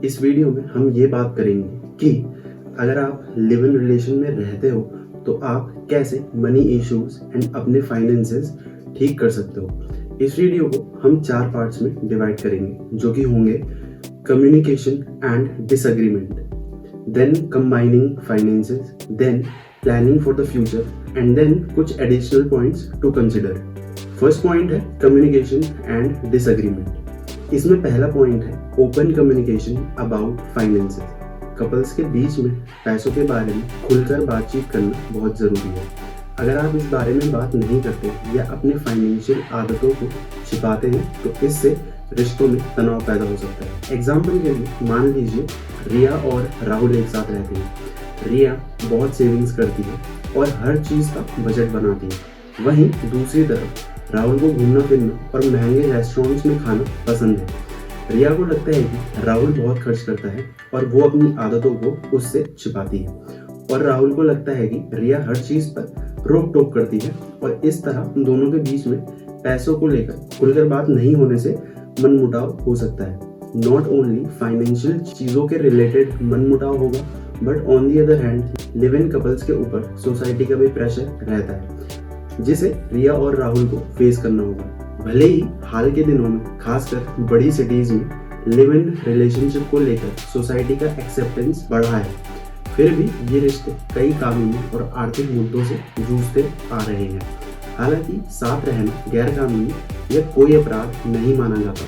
इस वीडियो में हम ये बात करेंगे कि अगर आप लिव इन रिलेशन में रहते हो तो आप कैसे मनी इश्यूज एंड अपने फाइनेंसेस ठीक कर सकते हो। इस वीडियो को हम 4 पार्ट्स में डिवाइड करेंगे जो कि होंगे communication and disagreement, then combining finances, then planning for the future and then कुछ additional points to consider. First point है कम्युनिकेशन एंड डिसएग्रीमेंट। इसमें पहला पॉइंट है open communication about finances. Couples के बीच में पैसों के बारे में खुलकर बातचीत करना बहुत ज़रूरी है। अगर आप इस बारे में बात नहीं करते या अपने फाइनेंशियल आदतों को छिपाते हैं तो इससे रिश्तों में तनाव पैदा हो सकता है। एग्जाम्पल के लिए मान लीजिए रिया और राहुल एक साथ रहते हैं। रिया बहुत सेविंग्स करती है और हर चीज़ का बजट बनाती है। वहीं दूसरी तरफ राहुल को घूमना फिरना और महंगे रेस्टोरेंट्स में खाना पसंद है। रिया को लगता है कि राहुल बहुत खर्च करता है और वो अपनी आदतों को उससे छिपाती है, और राहुल को लगता है कि रिया हर चीज़ पर रोक टोक करती है, और इस तरह दोनों के बीच में पैसों को लेकर खुलकर बात नहीं होने से मनमुटाव हो सकता है। नॉट ओनली फाइनेंशियल चीज़ों के रिलेटेड मनमुटाव होगा, but on the other hand live in couples के ऊपर सोसाइटी का भी प्रेशर रहता है जिसे रिया और राहुल को फेस करना होगा। भले ही हाल के दिनों में खासकर बड़ी सिटीज में लिव इन रिलेशनशिप को लेकर सोसाइटी का एक्सेप्टेंस बढ़ा है, फिर भी ये रिश्ते कई कानूनी और आर्थिक मुद्दों से जूझते आ रहे हैं। हालांकि साथ रहना गैर कानूनी या कोई अपराध नहीं माना जाता,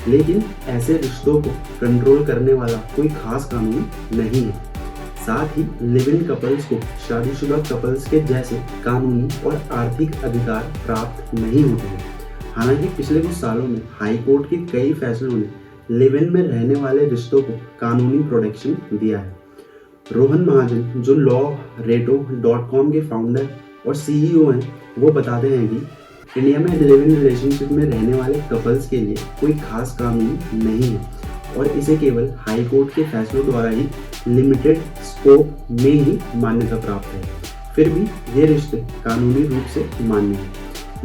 लेकिन ऐसे रिश्तों को कंट्रोल करने वाला कोई खास कानून नहीं है। साथ ही लिव इन कपल्स को शादीशुदा कपल्स के जैसे कानूनी और आर्थिक अधिकार प्राप्त नहीं होते हैं। हालांकि पिछले कुछ सालों में हाई कोर्ट के कई फैसलों ने लिव इन में रहने वाले रिश्तों को कानूनी प्रोटेक्शन दिया है। रोहन महाजन जो lawreto.com के फाउंडर और CEO हैं, वो बताते हैं कि इंडिया में लिव इन रिलेशनशिप में रहने वाले कपल्स के लिए कोई खास कानून नहीं है और इसे केवल हाई कोर्ट के फैसलों द्वारा ही लिमिटेड स्कोप में ही मान्यता प्राप्त है। फिर भी ये रिश्ते कानूनी रूप से मान्य हैं।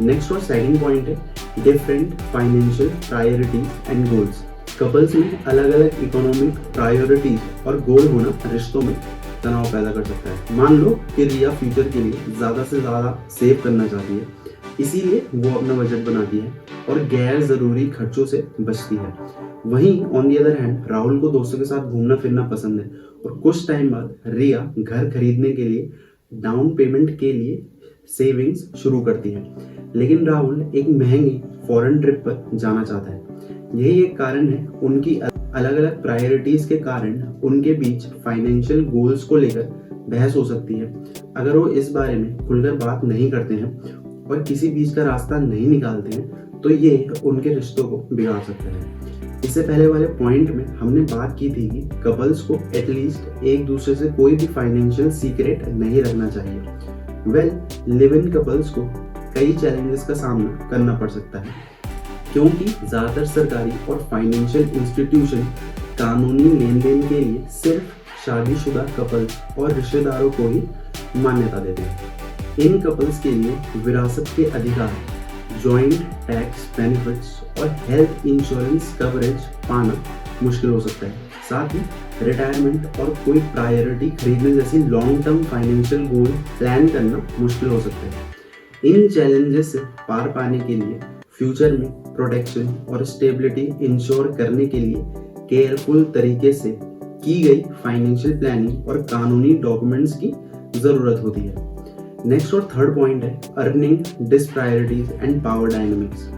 नेक्स्ट और सेकंड पॉइंट है different financial priorities and goals. Couples में अलग अलग इकोनॉमिक प्रायोरिटीज और गोल होना रिश्तों में तनाव पैदा कर सकता है। मान लो कि रिया फ्यूचर के लिए ज़्यादा से ज़्यादा सेव करना चाहती है, इसीलिए वो अपना बजट बनाती है और गैर ज़रूरी खर्चों से बचती है। वहीं on the other hand Rahul को दोस्तों के साथ घूमना फिरना पसंद है और कुछ टाइम बाद रिया घर खरीदने के लिए डाउन पेमेंट के लिए सेविंग्स शुरू करती है, लेकिन राहुल एक महंगी फॉरेन ट्रिप पर जाना चाहता है। यही एक कारण है उनकी अलग अलग प्रायोरिटीज के कारण उनके बीच फाइनेंशियल गोल्स को लेकर बहस हो सकती है। अगर वो इस बारे में खुलकर बात नहीं करते हैं और किसी बीच का रास्ता नहीं निकालते हैं तो ये उनके रिश्तों को बिगाड़ सकता है। इससे पहले वाले पॉइंट में हमने बात की थी कि कपल्स को एटलीस्ट एक दूसरे से कोई भी फाइनेंशियल सीक्रेट नहीं रखना चाहिए। लिव इन कपल्स को कई चैलेंजेस का सामना करना पड़ सकता है, क्योंकि ज़्यादातर सरकारी और फाइनेंशियल इंस्टीट्यूशन कानूनी लेन देन के लिए सिर्फ शादीशुदा कपल्स और रिश्तेदारों को ही मान्यता देते हैं। इन कपल्स के लिए विरासत के अधिकार, जॉइंट टैक्स बेनिफिट्स और हेल्थ इंश्योरेंस कवरेज पाना मुश्किल हो सकता है। साथ ही रिटायरमेंट और कोई प्रायोरिटी खरीदने जैसी long term financial goal plan करना मुश्किल हो सकता है। इन चैलेंजेस से पार पाने के लिए फ्यूचर में प्रोटेक्शन और स्टेबिलिटी इंश्योर करने के लिए केयरफुल तरीके से की गई फाइनेंशियल प्लानिंग और कानूनी डॉक्यूमेंट्स की ज़रूरत होती है। नेक्स्ट और थर्ड पॉइंट है अर्निंग डिसप्रायोरिटीज एंड पावर डायनामिक्स।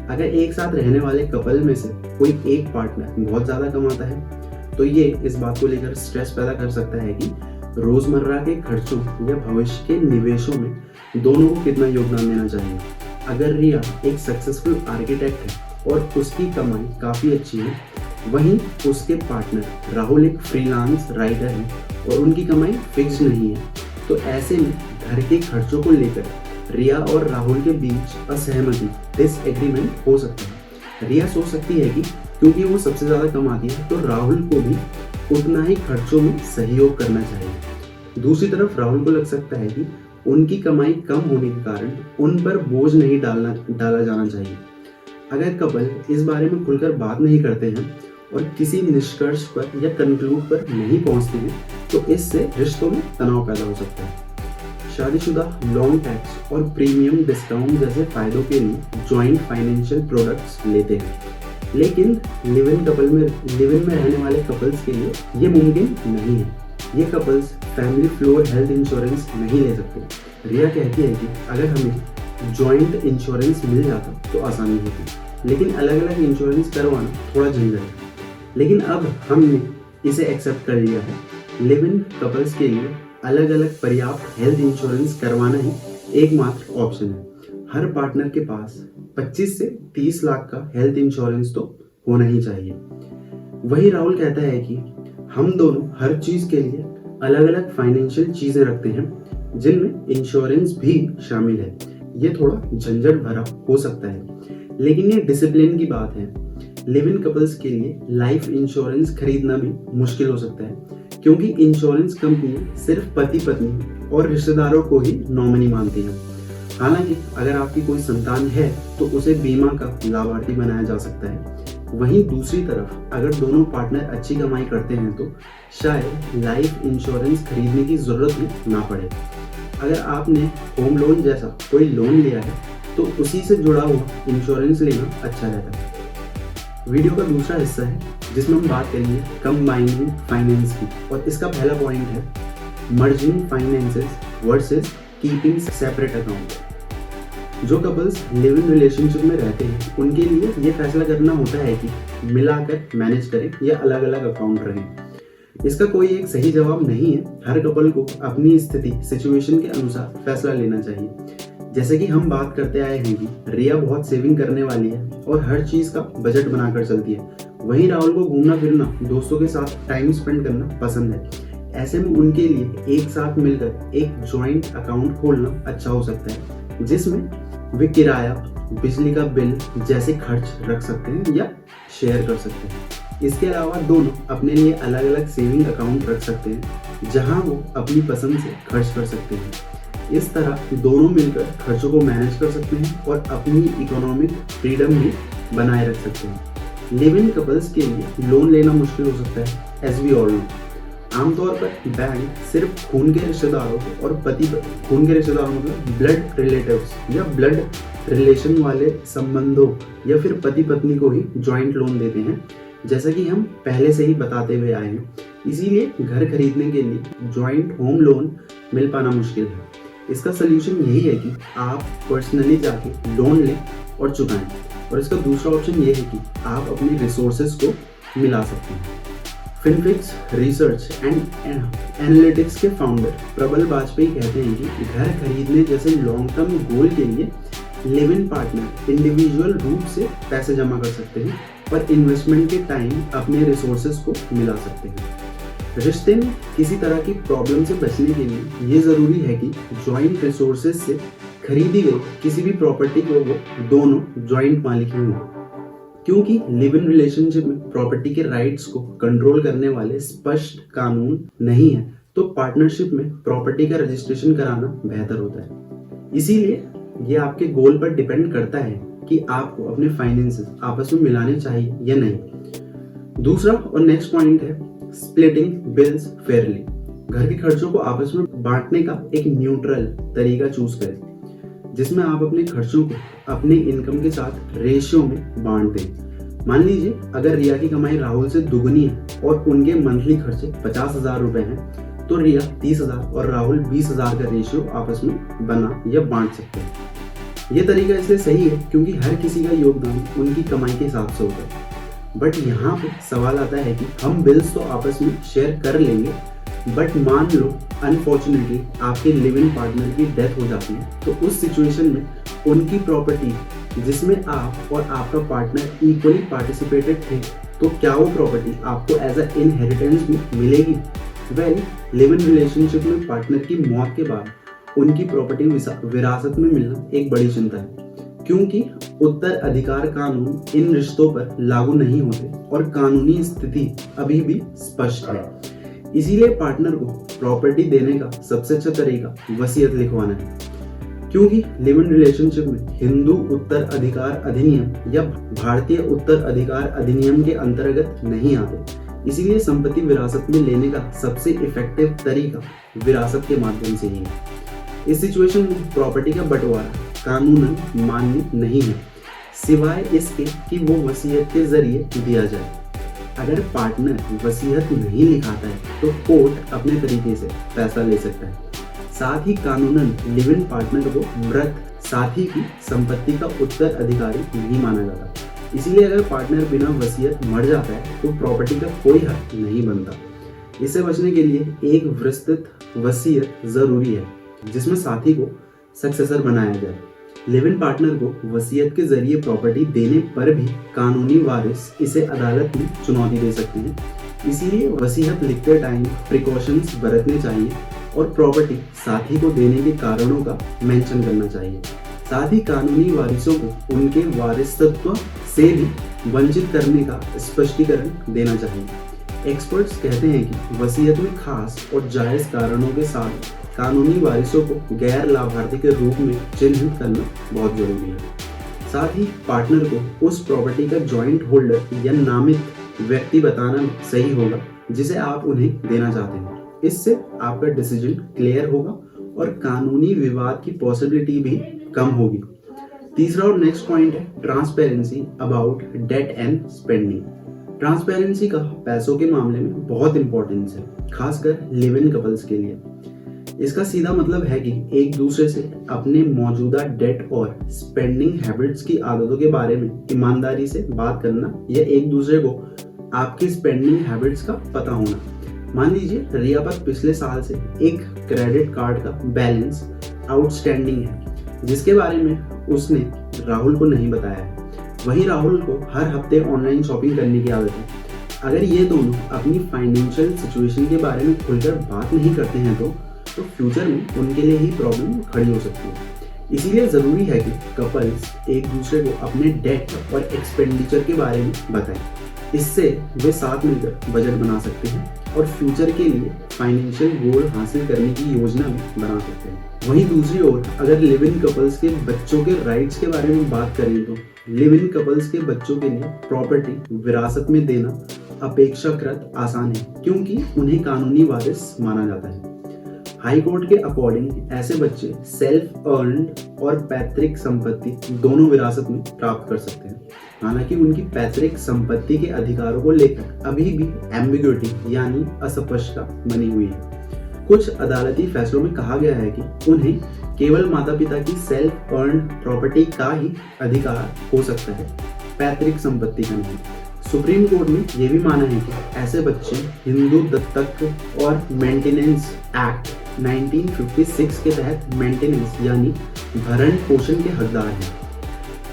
अगर एक साथ रहने वाले कपल में से कोई एक पार्टनर बहुत ज़्यादा कमाता है तो ये इस बात को लेकर स्ट्रेस पैदा कर सकता है कि रोज़मर्रा के खर्चों या भविष्य के निवेशों में दोनों को कितना योगदान देना चाहिए। अगर रिया एक सक्सेसफुल आर्किटेक्ट है और उसकी कमाई काफ़ी अच्छी है, वहीं उसके पार्टनर राहुल एक फ्रीलांस राइटर है और उनकी कमाई फिक्स नहीं है, तो ऐसे में घर के खर्चों को लेकर रिया और राहुल के बीच असहमति डिसएग्रीमेंट हो सकता है। रिया सोच सकती है कि क्योंकि वो सबसे ज़्यादा कमाती है तो राहुल को भी उतना ही खर्चों में सहयोग करना चाहिए। दूसरी तरफ राहुल को लग सकता है कि उनकी कमाई कम होने के कारण उन पर बोझ नहीं डाला जाना चाहिए। अगर कपल इस बारे में खुलकर बात नहीं करते हैं और किसी निष्कर्ष पर या कंक्लूड पर नहीं पहुंचते हैं तो इससे रिश्तों में तनाव पैदा हो सकता है। शादीशुदा लॉन्ग टैक्स और प्रीमियम डिस्काउंट जैसे फायदों के लिए जॉइंट फाइनेंशियल प्रोडक्ट्स लेते हैं, लेकिन लिव इन में रहने वाले कपल्स के लिए ये मुमकिन नहीं है। ये couples family floor health insurance नहीं ले सकते। रिया कहती है कि अगर हमें जॉइंट इंश्योरेंस मिल जाता तो आसानी होती, लेकिन अलग अलग इंश्योरेंस करवाना थोड़ा झंझट है। लेकिन अब हमने इसे एक्सेप्ट कर लिया है। लिव इन कपल्स के लिए अलग अलग पर्याप्त हेल्थ इंश्योरेंस करवाना ही एकमात्र ऑप्शन है। हर पार्टनर के पास 25 से 30 लाख का हेल्थ इंश्योरेंस तो होना ही चाहिए। वही राहुल कहता है कि हम दोनों हर चीज के लिए अलग अलग फाइनेंशियल चीजें रखते हैं जिनमें इंश्योरेंस भी शामिल है। ये थोड़ा झंझट भरा हो सकता है, लेकिन ये डिसिप्लिन की बात है। लिव इन कपल्स के लिए लाइफ इंश्योरेंस खरीदना भी मुश्किल हो सकता है, क्योंकि इंश्योरेंस कंपनियां सिर्फ पति पत्नी और रिश्तेदारों को ही नॉमिनी मानती हैं। हालांकि अगर आपकी कोई संतान है तो उसे बीमा का लाभार्थी बनाया जा सकता है। वहीं दूसरी तरफ अगर दोनों पार्टनर अच्छी कमाई करते हैं तो शायद लाइफ इंश्योरेंस खरीदने की जरूरत ही ना पड़े। अगर आपने होम लोन जैसा कोई लोन लिया है तो उसी से जुड़ा हुआ इंश्योरेंस लेना अच्छा रहता है। वीडियो का दूसरा हिस्सा है जिसमें हम बात करेंगे कंबाइनिंग फाइनेंस की, और इसका पहला पॉइंट है merging finances versus keeping separate account. जो कपल्स लिव इन रिलेशनशिप में रहते हैं उनके लिए ये फैसला करना होता है कि मिलाकर मैनेज करें या अलग अलग अकाउंट रखें। इसका कोई एक सही जवाब नहीं है। हर कपल को अपनी स्थिति सिचुएशन के अनुसार फैसला लेना चाहिए। जैसे कि हम बात करते आए हैं कि रिया बहुत सेविंग करने वाली है और हर चीज का बजट बनाकर चलती है। वहीं राहुल को घूमना फिरना, दोस्तों के साथ टाइम स्पेंड करना पसंद है। ऐसे में उनके लिए एक साथ मिलकर एक जॉइंट अकाउंट खोलना अच्छा हो सकता है, जिसमें वे किराया, बिजली का बिल जैसे खर्च रख सकते हैं या शेयर कर सकते हैं। इसके अलावा दोनों अपने लिए अलग अलग सेविंग अकाउंट रख सकते हैं जहां वो अपनी पसंद से खर्च कर सकते हैं। इस तरह दोनों मिलकर खर्चों को मैनेज कर सकते हैं और अपनी इकोनॉमिक फ्रीडम भी बनाए रख सकते हैं। लिव इन कपल्स के लिए लोन लेना मुश्किल हो सकता है, एज वी ऑल नो। आमतौर पर बैंक सिर्फ खून के रिश्तेदारों को और खून के रिश्तेदारों मतलब ब्लड रिलेटिव्स या ब्लड रिलेशन वाले संबंधों या फिर पति पत्नी को ही जॉइंट लोन देते हैं, जैसा कि हम पहले से ही बताते हुए आए हैं। इसीलिए घर खरीदने के लिए जॉइंट होम लोन मिल पाना मुश्किल है। इसका सोल्यूशन यही है कि आप पर्सनली जाके लोन लें और चुकाएं, और इसका दूसरा ऑप्शन ये है कि आप अपने रिसोर्सेज को मिला सकते हैं। फिनफिक्स रिसर्च एंड एनालिटिक्स के फाउंडर प्रबल वाजपेयी कहते हैं कि घर खरीदने जैसे लॉन्ग टर्म गोल के लिए लिव इन पार्टनर इंडिविजुअल रूप से पैसे जमा कर सकते हैं, पर इन्वेस्टमेंट के टाइम अपने रिसोर्सेज को मिला सकते हैं। रिश्ते में किसी तरह की प्रॉब्लम से बचने के लिए ये जरूरी है कि जॉइंट रिसोर्सेज से खरीदी गई किसी भी प्रॉपर्टी को वो दोनों जॉइंट मालिक ही हों, क्योंकि लिव इन रिलेशनशिप में प्रॉपर्टी के राइट्स को कंट्रोल करने वाले स्पष्ट कानून नहीं है, तो पार्टनरशिप में प्रॉपर्टी का रजिस्ट्रेशन कराना बेहतर होता है। इसीलिए ये आपके गोल पर डिपेंड करता है कि आपको अपने फाइनेंसेस आपस में मिलाने चाहिए या नहीं। दूसरा और नेक्स्ट पॉइंट है स्प्लिटिंग बिल्स फेयरली। घर के खर्चों को आपस में बांटने का एक न्यूट्रल तरीका चूज करें, जिसमें आप अपने खर्चों को अपने इनकम के साथ रेशियो में बांट दें। मान लीजिए अगर रिया की कमाई राहुल से दुगनी है और उनके मंथली खर्चे 50,000 रुपए हैं, तो रिया 30,000 और राहुल 20,000 का रेशियो आपस में बना या बांट सकते हैं। यह तरीका इसलिए सही है क्योंकि हर किसी का योगदान उनकी कमाई के हिसाब से होता है। बट यहाँ पे सवाल आता है कि हम बिल्स तो आपस में शेयर कर लेंगे, बट मान लो अनफॉर्चुनेटली आपके लिव इन पार्टनर की डेथ हो जाती है, तो उस सिचुएशन में उनकी प्रॉपर्टी जिसमें आप और आपका पार्टनर इक्वली पार्टिसिपेटेड थे, तो क्या वो प्रॉपर्टी आपको एज अ इनहेरिटेंस में मिलेगी? वेल, लिव इन रिलेशनशिप में पार्टनर की मौत के बाद उनकी प्रॉपर्टी विरासत में मिलना एक बड़ी चिंता है, क्योंकि उत्तर अधिकार कानून इन रिश्तों पर लागू नहीं होते और कानूनी स्थिति अभी भी स्पष्ट है। इसीलिए पार्टनर को प्रॉपर्टी देने का सबसे अच्छा तरीका वसीयत लिखवाना है। क्योंकि लिव इन रिलेशनशिप में हिंदू उत्तराधिकार अधिनियम या भारतीय उत्तराधिकार अधिनियम के अंतर्गत नहीं आते। इसीलिए संपत्ति विरासत में लेने का सबसे इफेक्टिव तरीका विरासत के माध्यम से ही है। इस सिचुएशन में प्रॉपर्टी का बंटवारा कानूनन मान्य नहीं है, सिवाय इसके कि वो वसीयत के जरिए दिया जाए। अगर पार्टनर वसीयत नहीं लिखाता है तो कोर्ट अपने तरीके से फैसला ले सकता है। साथ ही कानूनन लिव इन पार्टनर को मृत साथी की संपत्ति का उत्तराधिकारी नहीं माना जाता। इसीलिए अगर पार्टनर बिना वसीयत मर जाता है तो प्रॉपर्टी का कोई हक नहीं बनता। इससे बचने के लिए एक विस्तृत वसीयत जरूरी है जिसमें साथी को सक्सेसर बनाया जाए। लिव इन पार्टनर को वसीयत के जरिए प्रॉपर्टी देने पर भी कानूनी वारिस इसे अदालत में चुनौती दे सकते हैं। इसीलिए वसीयत लिखते टाइम प्रिकॉशंस बरतने चाहिए और प्रॉपर्टी साथी को देने के कारणों का मेंशन करना चाहिए। साथ ही कानूनी वारिसों को उनके वारिसत्व से भी वंचित करने का स्पष्टीकरण देना चाहिए। एक्सपर्ट्स कहते हैं कि वसीयत में खास और जायज कारणों के साथ कानूनी वारिसों को गैर लाभार्थी के रूप में चिन्हित करना बहुत जरूरी है। साथ ही पार्टनर को उस प्रॉपर्टी का जॉइंट होल्डर या नामित व्यक्ति बताना सही होगा जिसे आप उन्हें देना चाहते हैं। इससे आपका डिसीजन क्लियर होगा और कानूनी विवाद की पॉसिबिलिटी भी कम होगी। तीसरा और नेक्स्ट पॉइंट है transparency about debt and spending. Transparency का पैसों के मामले में बहुत इंपॉर्टेंस है, खासकर लिव इन कपल्स के लिए। इसका सीधा मतलब है कि एक दूसरे से अपने मौजूदा डेट और स्पेंडिंग हैबिट्स की आदतों के बारे में ईमानदारी से बात करना या एक दूसरे को आपकी स्पेंडिंग हैबिट्स का पता होना। मान लीजिए रिया पर पिछले साल से एक क्रेडिट कार्ड का बैलेंस आउटस्टैंडिंग है जिसके बारे में उसने राहुल को नहीं बताया है। वहीं राहुल को हर हफ्ते ऑनलाइन शॉपिंग करने की आदत है। अगर ये दोनों अपनी फाइनेंशियल सिचुएशन के बारे में खुलकर बात नहीं करते हैं तो फ्यूचर में उनके लिए ही प्रॉब्लम खड़ी हो सकती है। इसीलिए ज़रूरी है कि कपल्स एक दूसरे को अपने डेट और एक्सपेंडिचर के बारे में बताएं। इससे वे साथ मिलकर बजट बना सकते हैं और फ्यूचर के लिए फाइनेंशियल गोल हासिल करने की योजना भी बना सकते हैं। वहीं दूसरी ओर अगर लिव इन कपल्स के बच्चों के राइट्स के बारे में बात करें तो लिव इन कपल्स के बच्चों के लिए प्रॉपर्टी विरासत में देना अपेक्षाकृत आसान है क्योंकि उन्हें कानूनी वारिस माना जाता है। हाई कोर्ट के अकॉर्डिंग ऐसे बच्चे सेल्फ अर्न्ड और पैतृक संपत्ति दोनों विरासत में प्राप्त कर सकते हैं। हालांकि उनकी पैतृक संपत्ति के अधिकारों को लेकर अभी भी एम्बिग्युइटी यानी अस्पष्टता बनी हुई है। कुछ अदालती फैसलों में कहा गया है कि उन्हें केवल माता पिता की सेल्फ अर्न्ड प्रॉपर्टी का ही अधिकार हो सकता है, पैतृक संपत्ति का नहीं। सुप्रीम कोर्ट ने यह भी माना है कि ऐसे बच्चे हिंदू दत्तक और मेंटेनेंस एक्ट 1956 के तहत मेंटेनेंस यानी भरण पोषण के हकदार हैं।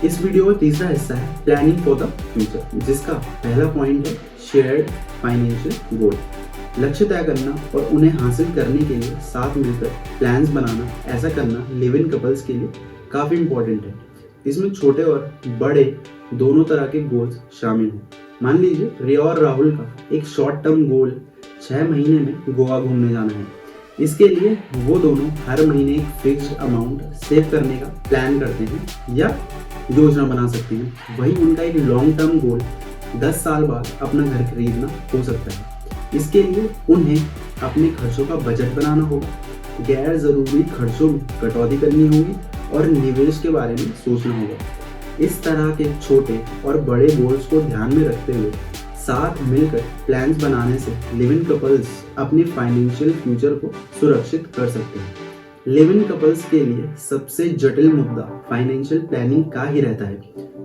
इस वीडियो का तीसरा हिस्सा है प्लानिंग फॉर द फ्यूचर, जिसका पहला पॉइंट है शेयर्ड फाइनेंशियल गोल। लक्ष्य तय करना और उन्हें हासिल करने के लिए साथ मिलकर प्लान्स बनाना, ऐसा करना लिव इन कपल्स के लिए काफ़ी इम्पोर्टेंट है। इसमें छोटे और बड़े दोनों तरह के गोल्स शामिल हैं। मान लीजिए रिया और राहुल का एक शॉर्ट टर्म गोल 6 महीने में गोवा घूमने जाना है। इसके लिए वो दोनों हर महीने एक फिक्स्ड अमाउंट सेव करने का प्लान करते हैं या योजना बना सकते हैं। वहीं उनका एक लॉन्ग टर्म गोल 10 साल बाद अपना घर खरीदना हो सकता है। इसके लिए उन्हें अपने खर्चों का बजट बनाना होगा, गैर जरूरी खर्चों में कटौती करनी होगी और निवेश के बारे में सोचना होगा। इस तरह के छोटे और बड़े गोल्स को ध्यान में रखते हुए साथ मिलकर प्लान्स बनाने से लिव इन कपल्स अपने फाइनेंशियल फ्यूचर को सुरक्षित कर सकते हैं। लिव इन कपल्स के लिए सबसे जटिल मुद्दा फाइनेंशियल प्लानिंग का ही रहता है,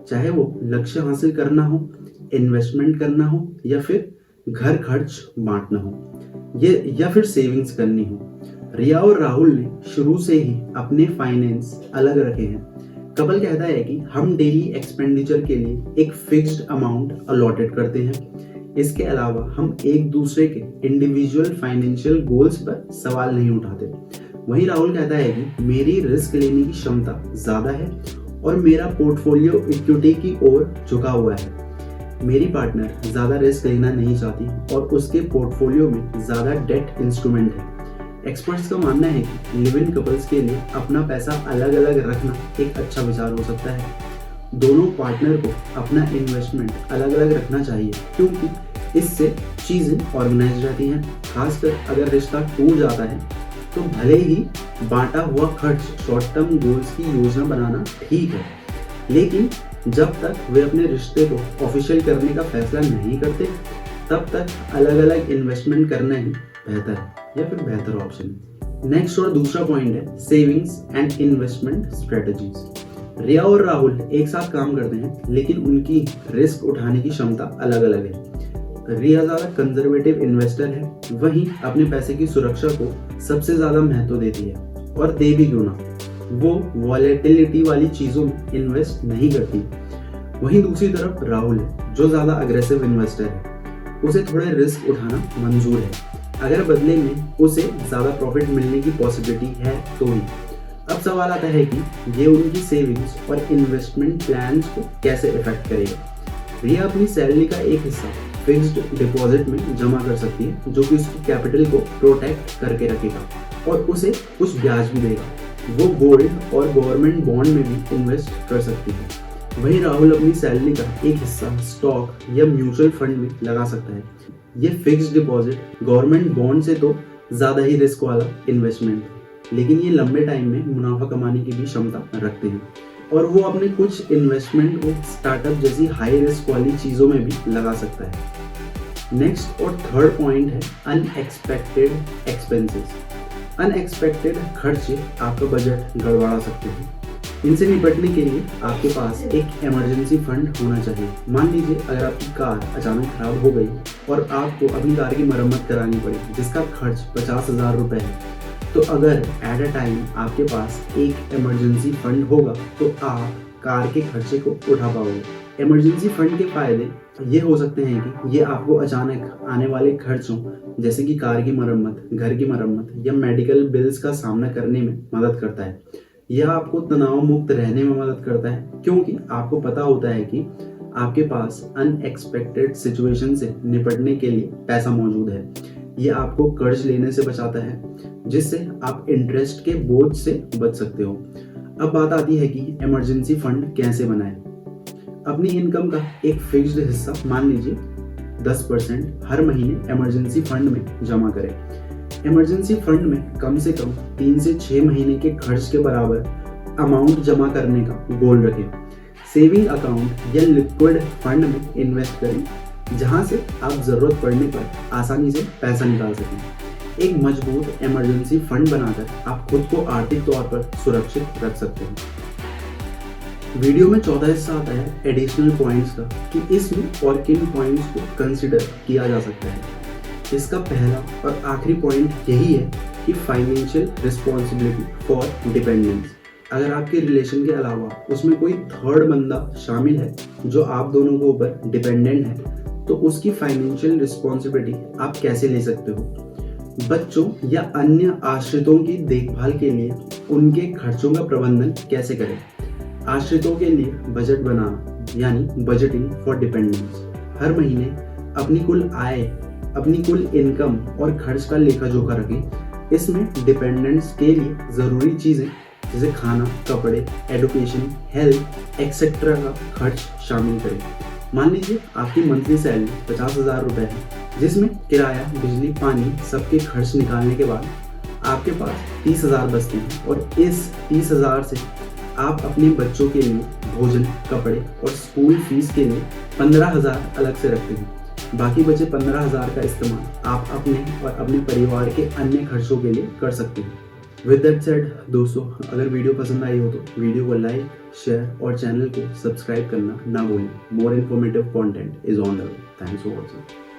चाहे वो लक्ष्य हासिल करना हो, इन्वेस्टमेंट करना हो या फिर घर खर्च बांटना हो या फिर सेविंग्स करनी हो। रिया और राहुल ने शुरू से ही अपने फाइनेंस अलग रखे हैं। कपल कहता है कि हम डेली एक्सपेंडिचर के लिए एक फिक्स्ड अमाउंट अलॉटेड करते हैं। इसके अलावा हम एक दूसरे के इंडिविजुअल फाइनेंशियल गोल्स पर सवाल नहीं उठाते। वहीं राहुल कहता है कि मेरी रिस्क लेने की क्षमता ज़्यादा है और मेरा पोर्टफोलियो इक्विटी की ओर झुका हुआ है। मेरी पार्टनर ज़्यादा रिस्क लेना नहीं चाहती और उसके पोर्टफोलियो में ज़्यादा डेट इंस्ट्रूमेंट है। एक्सपर्ट्स का मानना है कि लिव इन कपल्स के लिए अपना पैसा अलग अलग रखना एक अच्छा विचार हो सकता है। दोनों पार्टनर को अपना इन्वेस्टमेंट अलग अलग रखना चाहिए, क्योंकि इससे चीज़ें ऑर्गेनाइज रहती हैं। खासकर अगर रिश्ता टूट जाता है तो भले ही बांटा हुआ खर्च शॉर्ट टर्म गोल्स की योजना बनाना ठीक है, लेकिन जब तक वे अपने रिश्ते को ऑफिशियल करने का फैसला नहीं करते तब तक अलग अलग इन्वेस्टमेंट करना ही बेहतर है या फिर बेहतर ऑप्शन है। नेक्स्ट और दूसरा पॉइंट है सेविंग्स एंड इन्वेस्टमेंट स्ट्रेटजीज। रिया और राहुल एक साथ काम करते हैं, लेकिन उनकी रिस्क उठाने की क्षमता अलग अलग है। रिया ज़्यादा कंजर्वेटिव इन्वेस्टर है, वहीं अपने पैसे की सुरक्षा को सबसे ज़्यादा महत्व देती है, और दे भी क्यों ना, वो वॉलेटिलिटी वाली चीज़ों में इन्वेस्ट नहीं करती। वहीं दूसरी तरफ राहुल है जो ज़्यादा अग्रेसिव इन्वेस्टर है, उसे थोड़े रिस्क उठाना मंजूर है, अगर बदले में उसे ज़्यादा प्रॉफिट मिलने की पॉसिबिलिटी है तो ही। अब सवाल आता है कि ये उनकी सेविंग्स और इन्वेस्टमेंट प्लान्स को कैसे इफेक्ट करेगा। रिया अपनी सैलरी का एक हिस्सा फिक्स्ड डिपॉजिट में जमा कर सकती है, जो कि उसकी कैपिटल को प्रोटेक्ट करके रखेगा और उसे कुछ ब्याज भी देगा। वो गोल्ड और गवर्नमेंट बॉन्ड में भी इन्वेस्ट कर सकती है। वहीं राहुल अपनी सैलरी का एक हिस्सा स्टॉक या म्यूचुअल फंड में लगा सकता है। ये फिक्स्ड डिपॉजिट गवर्नमेंट बॉन्ड से तो ज़्यादा ही रिस्क वाला इन्वेस्टमेंट है, लेकिन ये लंबे टाइम में मुनाफा कमाने की भी क्षमता रखते हैं, और वो अपने कुछ इन्वेस्टमेंट को स्टार्टअप जैसी हाई रिस्क वाली चीज़ों में भी लगा सकता है। नेक्स्ट और थर्ड पॉइंट है अनएक्सपेक्टेड एक्सपेंसेस। अनएक्सपेक्टेड खर्चे आपका बजट गड़बड़ा सकते हैं। इनसे निपटने के लिए आपके पास एक इमरजेंसी फंड होना चाहिए। मान लीजिए अगर आपकी कार अचानक खराब हो गई और आपको अपनी कार की मरम्मत करानी पड़ी, जिसका खर्च 50,000 रुपये है, तो अगर एट अ टाइम आपके पास एक इमरजेंसी फंड होगा तो आप कार के खर्चे को उठा पाओगे। इमरजेंसी फंड के फायदे ये हो सकते हैं कि ये आपको अचानक आने वाले खर्चों जैसे कि कार की मरम्मत, घर की मरम्मत या मेडिकल बिल्स का सामना करने में मदद करता है। यह आपको तनाव मुक्त रहने में मदद करता है, क्योंकि आपको पता होता है कि आपके पास अनएक्सपेक्टेड सिचुएशन से निपटने के लिए पैसा मौजूद है। यह आपको कर्ज लेने से बचाता है, जिससे आप इंटरेस्ट के बोझ से बच सकते हो। अब बात आती है कि इमरजेंसी फंड कैसे बनाएं। अपनी इनकम का एक फिक्स्ड हिस्सा, मान लीजिए 10%, हर महीने इमरजेंसी फंड में जमा करें। इमरजेंसी फंड में कम से कम 3 से 6 महीने के खर्च के बराबर अमाउंट जमा करने का गोल रखें। सेविंग अकाउंट या लिक्विड फंड में इन्वेस्ट करें, जहां से आप ज़रूरत पड़ने पर आसानी से पैसा निकाल सकें। एक मजबूत इमरजेंसी फंड बनाकर आप खुद को आर्थिक तौर पर सुरक्षित रख सकते हैं। वीडियो में 14 हिस्सा आता है एडिशनल पॉइंट्स का कि इसमें और किन पॉइंट्स को कंसिडर किया जा सकता है। इसका पहला और आखिरी पॉइंट यही है कि फाइनेंशियल रिस्पॉन्सिबिलिटी फॉर डिपेंडेंस। अगर आपके रिलेशन के अलावा उसमें कोई थर्ड बंदा शामिल है जो आप दोनों के ऊपर डिपेंडेंट है, तो उसकी फाइनेंशियल रिस्पॉन्सिबिलिटी आप कैसे ले सकते हो। बच्चों या अन्य आश्रितों की देखभाल के लिए उनके खर्चों का प्रबंधन कैसे करें। आश्रितों के लिए बजट बनाना, यानी बजटिंग फॉर डिपेंडेंस। हर महीने अपनी कुल आय, अपनी कुल इनकम और खर्च का लेखा जोखा रखें। इसमें डिपेंडेंट्स के लिए ज़रूरी चीज़ें जैसे खाना, कपड़े, एडुकेशन, हेल्थ एक्सेट्रा का खर्च शामिल करें। मान लीजिए आपकी मंथली सैलरी 50,000 रुपये है, जिसमें किराया, बिजली, पानी सबके खर्च निकालने के बाद आपके पास 30,000 बचते हैं, और इस 30,000 से आप अपने बच्चों के लिए भोजन, कपड़े और स्कूल फीस के लिए 15,000 अलग से रखते हैं। बाकी बचे 15,000 का इस्तेमाल आप अपने और अपने परिवार के अन्य खर्चों के लिए कर सकते हैं। विद दैट सेड दोस्तों, अगर वीडियो पसंद आई हो तो वीडियो को लाइक, शेयर और चैनल को सब्सक्राइब करना ना भूलें। More informative content is on the way. Thanks for watching.